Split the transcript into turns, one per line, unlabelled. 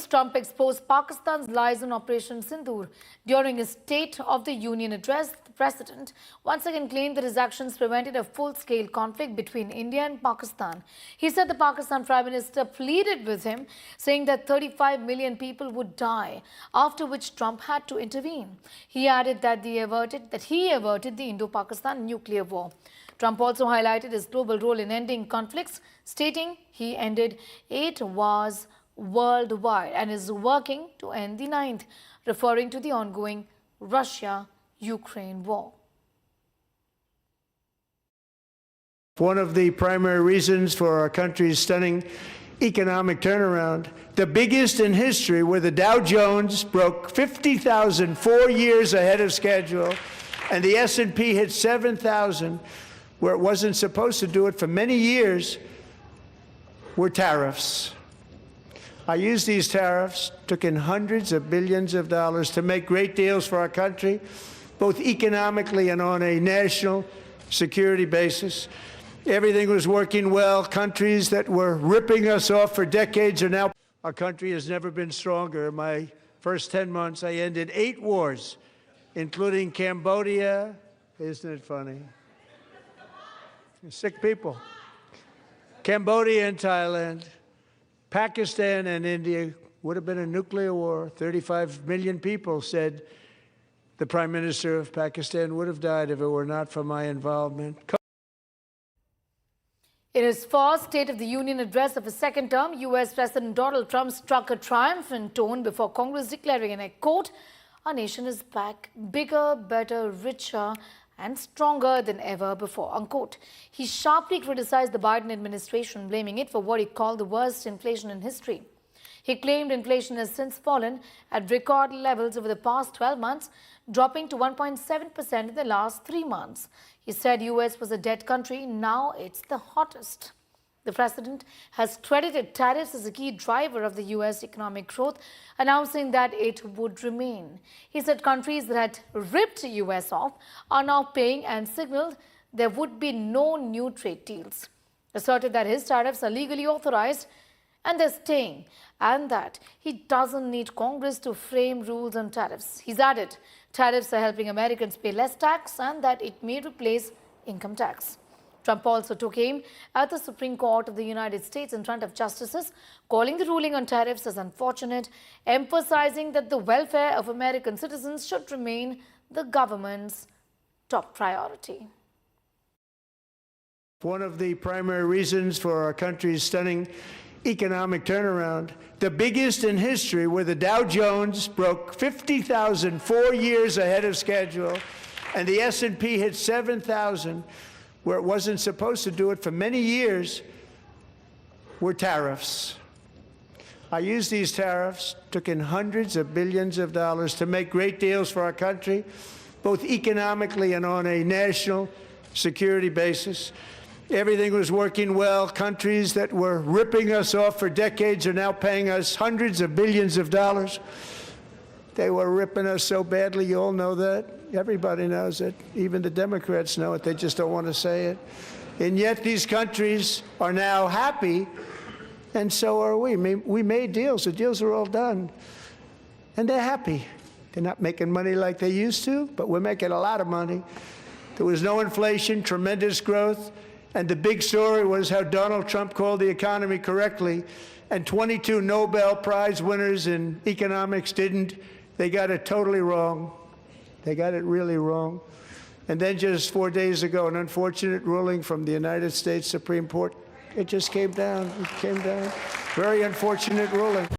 News, Trump exposed Pakistan's lies on Operation Sindoor. During his State of the Union address, the president once again claimed that his actions prevented a full-scale conflict between India and Pakistan. He said the Pakistan Prime Minister pleaded with him, saying that 35 million people would die, after which Trump had to intervene. He added that he averted the Indo-Pakistan nuclear war. Trump also highlighted his global role in ending conflicts, stating he ended 8 wars worldwide and is working to end the 9th, referring to the ongoing Russia-Ukraine war.
One of the primary reasons for our country's stunning economic turnaround, the biggest in history, where the Dow Jones broke 50,000 4 years ahead of schedule, and the S&P hit 7,000, where it wasn't supposed to do it for many years, were tariffs. I used these tariffs, took in hundreds of billions of dollars to make great deals for our country, both economically and on a national security basis. Everything was working well. Countries that were ripping us off for decades are now. Our country has never been stronger. In my first 10 months, I ended 8 wars, including Cambodia. Isn't it funny? Sick people. Cambodia and Thailand, Pakistan and India would have been a nuclear war. 35 million people, said the Prime Minister of Pakistan, would have died if it were not for my involvement.
In his first State of the Union address of his second term, U.S. President Donald Trump struck a triumphant tone before Congress, declaring, and I quote, "Our nation is back, bigger, better, richer, and stronger than ever before," unquote. He sharply criticized the Biden administration, blaming it for what he called the worst inflation in history. He claimed inflation has since fallen at record levels over the past 12 months, dropping to 1.7% in the last 3 months. He said US was a dead country, now it's the hottest. The president has credited tariffs as a key driver of the U.S. economic growth, announcing that it would remain. He said countries that had ripped the U.S. off are now paying and signaled there would be no new trade deals. Asserted that his tariffs are legally authorized and they're staying, and that he doesn't need Congress to frame rules on tariffs. He's added tariffs are helping Americans pay less tax and that it may replace income tax. Trump also took aim at the Supreme Court of the United States in front of justices, calling the ruling on tariffs as unfortunate, emphasizing that the welfare of American citizens should remain the government's top priority.
One of the primary reasons for our country's stunning economic turnaround, the biggest in history, where the Dow Jones broke 50,000 4 years ahead of schedule, and the S&P hit 7,000, where it wasn't supposed to do it for many years, were tariffs. I used these tariffs, took in hundreds of billions of dollars to make great deals for our country, both economically and on a national security basis. Everything was working well. Countries that were ripping us off for decades are now paying us hundreds of billions of dollars. They were ripping us so badly, you all know that. Everybody knows it. Even the Democrats know it. They just don't want to say it. And yet these countries are now happy, and so are we. We made deals. The deals are all done. And they're happy. They're not making money like they used to, but we're making a lot of money. There was no inflation, tremendous growth, and the big story was how Donald Trump called the economy correctly, and 22 Nobel Prize winners in economics didn't. They got it totally wrong. They got it really wrong. And then just 4 days ago, an unfortunate ruling from the United States Supreme Court, it just came down. It came down. Very unfortunate ruling.